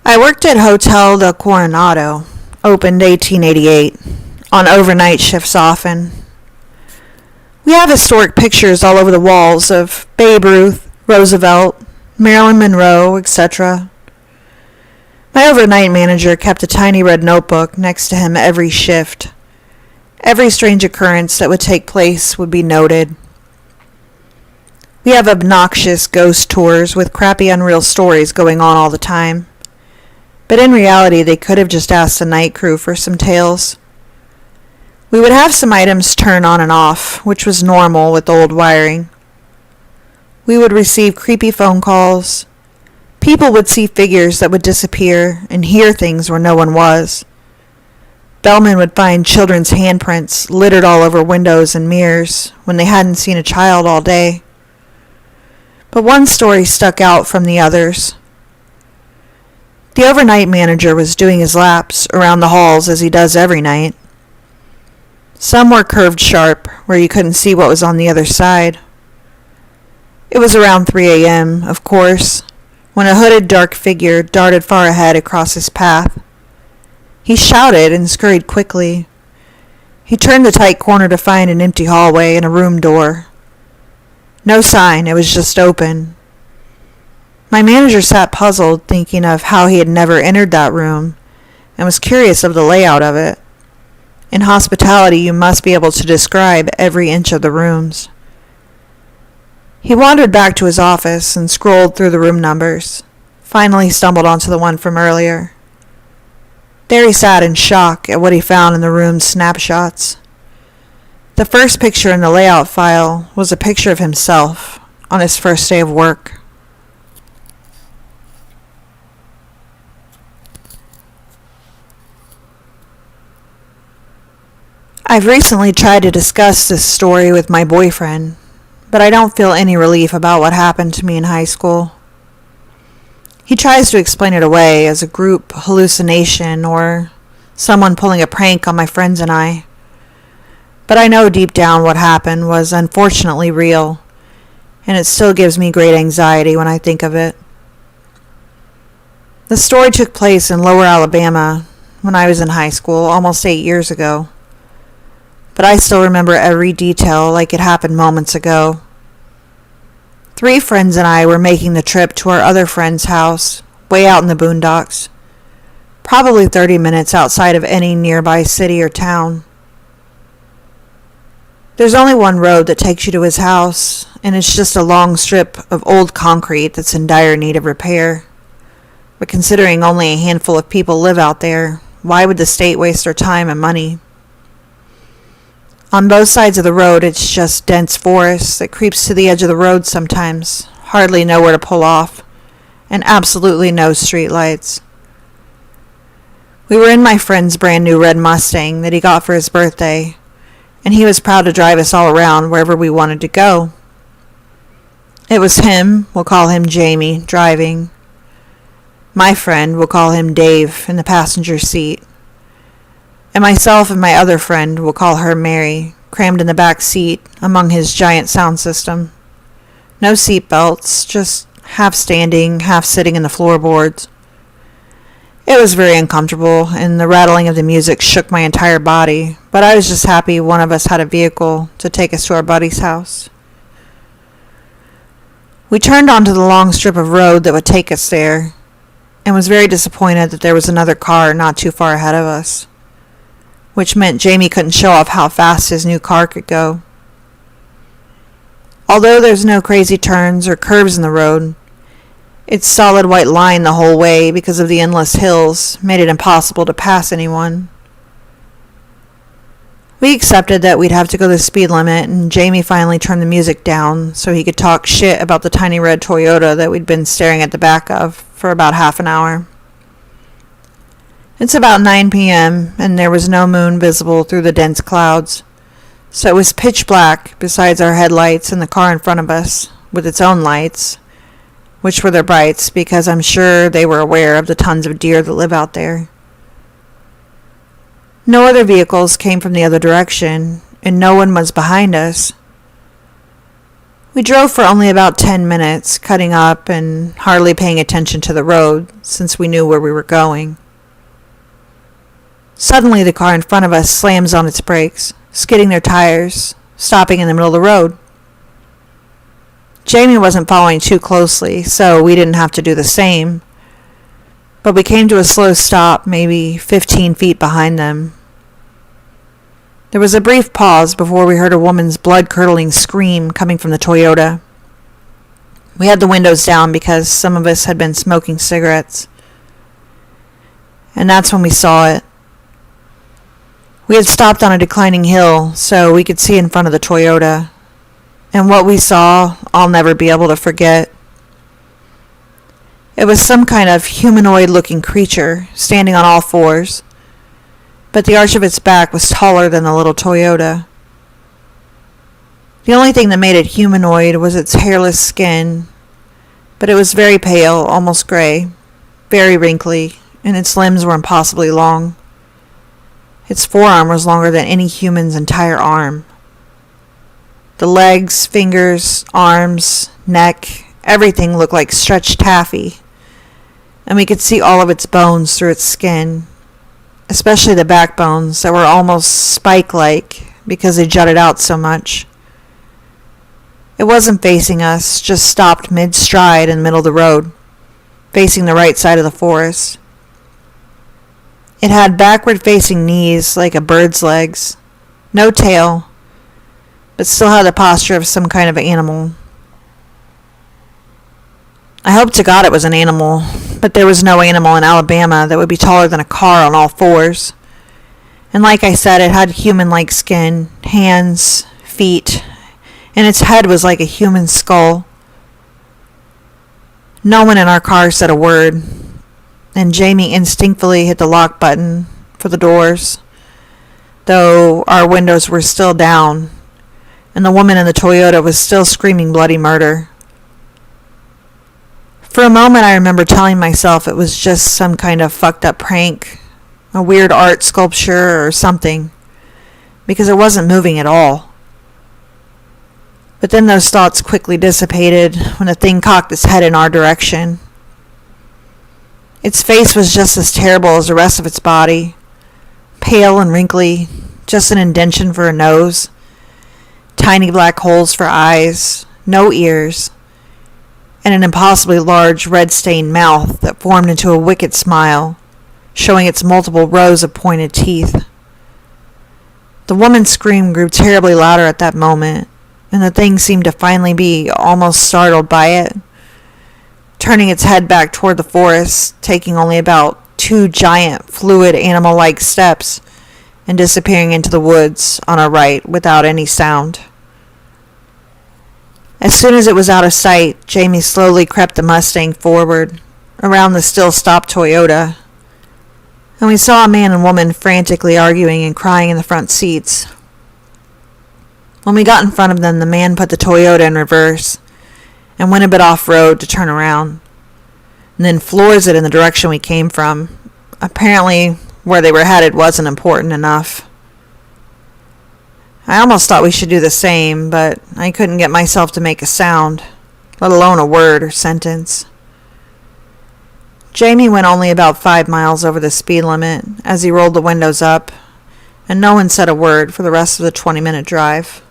I worked at Hotel the Coranado, opened 1888, on overnight shifts often. We have historic pictures all over the walls of Babe Ruth, Roosevelt, Marilyn Monroe, etc. My overnight manager kept a tiny red notebook next to him every shift. Every strange occurrence that would take place would be noted. We have obnoxious ghost tours with crappy unreal stories going on all the time. But in reality, they could have just asked the night crew for some tales. We would have some items turn on and off, which was normal with old wiring. We would receive creepy phone calls. People would see figures that would disappear and hear things where no one was. Bellmen would find children's handprints littered all over windows and mirrors when they hadn't seen a child all day. But one story stuck out from the others. The overnight manager was doing his laps around the halls as he does every night. Some were curved sharp, where you couldn't see what was on the other side. It was around 3 a.m., of course, when a hooded dark figure darted far ahead across his path. He shouted and scurried quickly. He turned the tight corner to find an empty hallway and a room door. No sign, it was just open. My manager sat puzzled, thinking of how he had never entered that room, and was curious of the layout of it. In hospitality, you must be able to describe every inch of the rooms. He wandered back to his office and scrolled through the room numbers. Finally stumbled onto the one from earlier. There he sat in shock at what he found in the room's snapshots. The first picture in the layout file was a picture of himself on his first day of work. I've recently tried to discuss this story with my boyfriend, but I don't feel any relief about what happened to me in high school. He tries to explain it away as a group hallucination or someone pulling a prank on my friends and I. But I know deep down what happened was unfortunately real, and it still gives me great anxiety when I think of it. The story took place in Lower Alabama when I was in high school almost 8 years ago. But I still remember every detail like it happened moments ago. 3 friends and I were making the trip to our other friend's house, way out in the boondocks, probably 30 minutes outside of any nearby city or town. There's only one road that takes you to his house, and it's just a long strip of old concrete that's in dire need of repair. But considering only a handful of people live out there, why would the state waste their time and money? On both sides of the road, it's just dense forest that creeps to the edge of the road sometimes, hardly nowhere to pull off, and absolutely no street lights. We were in my friend's brand new Red Mustang that he got for his birthday, and he was proud to drive us all around wherever we wanted to go. It was him, we'll call him Jamie, driving. My friend, we'll call him Dave, in the passenger seat. And myself and my other friend, we'll call her Mary, crammed in the back seat among his giant sound system. No seat belts, just half standing, half sitting in the floorboards. It was very uncomfortable, and the rattling of the music shook my entire body, but I was just happy one of us had a vehicle to take us to our buddy's house. We turned onto the long strip of road that would take us there, and was very disappointed that there was another car not too far ahead of us, which meant Jamie couldn't show off how fast his new car could go. Although there's no crazy turns or curves in the road, its solid white line the whole way because of the endless hills made it impossible to pass anyone. We accepted that we'd have to go the speed limit, and Jamie finally turned the music down so he could talk shit about the tiny red Toyota that we'd been staring at the back of for about half an hour. It's about 9 p.m., and there was no moon visible through the dense clouds, so it was pitch black besides our headlights and the car in front of us, with its own lights, which were their brights because I'm sure they were aware of the tons of deer that live out there. No other vehicles came from the other direction, and no one was behind us. We drove for only about 10 minutes, cutting up and hardly paying attention to the road, since we knew where we were going. Suddenly, the car in front of us slams on its brakes, skidding their tires, stopping in the middle of the road. Jamie wasn't following too closely, so we didn't have to do the same, but we came to a slow stop, maybe 15 feet behind them. There was a brief pause before we heard a woman's blood-curdling scream coming from the Toyota. We had the windows down because some of us had been smoking cigarettes. And that's when we saw it. We had stopped on a declining hill, so we could see in front of the Toyota. And what we saw, I'll never be able to forget. It was some kind of humanoid-looking creature, standing on all fours, but the arch of its back was taller than the little Toyota. The only thing that made it humanoid was its hairless skin, but it was very pale, almost gray, very wrinkly, and its limbs were impossibly long. Its forearm was longer than any human's entire arm. The legs, fingers, arms, neck, everything looked like stretched taffy, and we could see all of its bones through its skin, especially the backbones that were almost spike-like because they jutted out so much. It wasn't facing us, just stopped mid-stride in the middle of the road, facing the right side of the forest. It had backward-facing knees like a bird's legs, no tail, but still had the posture of some kind of animal. I hope to God it was an animal, but there was no animal in Alabama that would be taller than a car on all fours. And like I said, it had human-like skin, hands, feet, and its head was like a human skull. No one in our car said a word, and Jamie instinctively hit the lock button for the doors, though our windows were still down, and the woman in the Toyota was still screaming bloody murder. For a moment, I remember telling myself it was just some kind of fucked up prank, a weird art sculpture or something, because it wasn't moving at all. But then those thoughts quickly dissipated when the thing cocked its head in our direction. Its face was just as terrible as the rest of its body, pale and wrinkly, just an indentation for a nose, tiny black holes for eyes, no ears, and an impossibly large red-stained mouth that formed into a wicked smile, showing its multiple rows of pointed teeth. The woman's scream grew terribly louder at that moment, and the thing seemed to finally be almost startled by it, turning its head back toward the forest, taking only about 2 giant, fluid, animal-like steps, and disappearing into the woods on our right without any sound. As soon as it was out of sight, Jamie slowly crept the Mustang forward, around the still-stopped Toyota, and we saw a man and woman frantically arguing and crying in the front seats. When we got in front of them, the man put the Toyota in reverse and went a bit off-road to turn around, and then floors it in the direction we came from. Apparently, where they were headed wasn't important enough. I almost thought we should do the same, but I couldn't get myself to make a sound, let alone a word or sentence. Jamie went only about 5 miles over the speed limit as he rolled the windows up, and no one said a word for the rest of the 20-minute drive.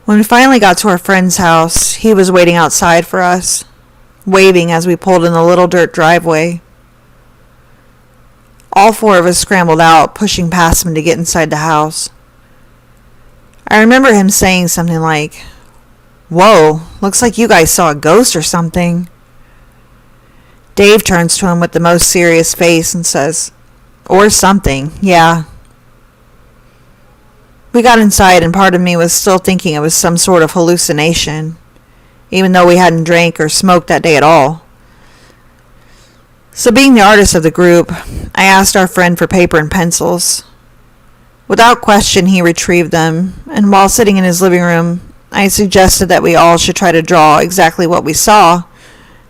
When we finally got to our friend's house, he was waiting outside for us, waving as we pulled in the little dirt driveway. All 4 of us scrambled out, pushing past him to get inside the house. I remember him saying something like, "Whoa, looks like you guys saw a ghost or something." Dave turns to him with the most serious face and says, "Or something, yeah." We got inside, and part of me was still thinking it was some sort of hallucination, even though we hadn't drank or smoked that day at all. So being the artist of the group, I asked our friend for paper and pencils. Without question, he retrieved them, and while sitting in his living room, I suggested that we all should try to draw exactly what we saw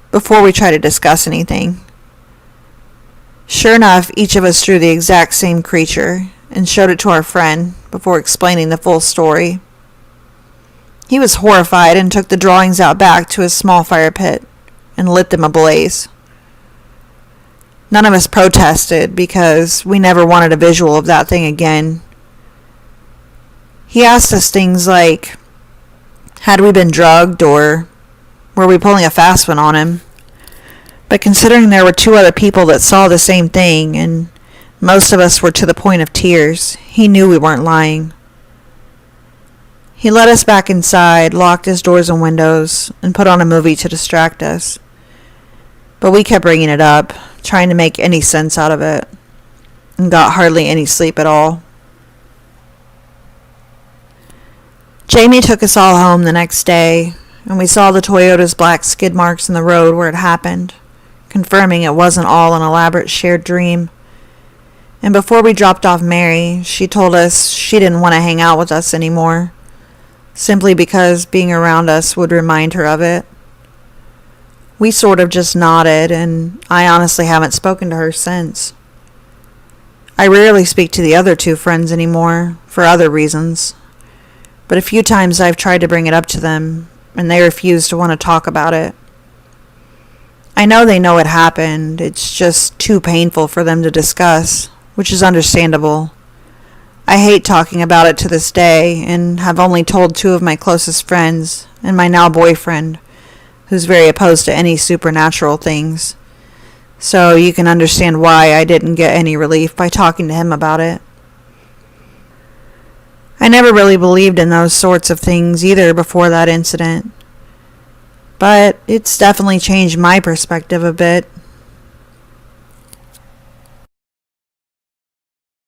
before we try to discuss anything. Sure enough, each of us drew the exact same creature and showed it to our friend before explaining the full story. He was horrified and took the drawings out back to his small fire pit and lit them ablaze. None of us protested because we never wanted a visual of that thing again. He asked us things like, had we been drugged or were we pulling a fast one on him? But considering there were 2 other people that saw the same thing and most of us were to the point of tears, he knew we weren't lying. He let us back inside, locked his doors and windows, and put on a movie to distract us. But we kept bringing it up, trying to make any sense out of it, and got hardly any sleep at all. Jamie took us all home the next day, and we saw the Toyota's black skid marks in the road where it happened, confirming it wasn't all an elaborate shared dream. And before we dropped off Mary, she told us she didn't want to hang out with us anymore, simply because being around us would remind her of it. We sort of just nodded, and I honestly haven't spoken to her since. I rarely speak to the other 2 friends anymore, for other reasons. But a few times I've tried to bring it up to them, and they refuse to want to talk about it. I know they know it happened, it's just too painful for them to discuss, which is understandable. I hate talking about it to this day, and have only told 2 of my closest friends, and my now boyfriend, who's very opposed to any supernatural things. So you can understand why I didn't get any relief by talking to him about it. I never really believed in those sorts of things either before that incident. But it's definitely changed my perspective a bit.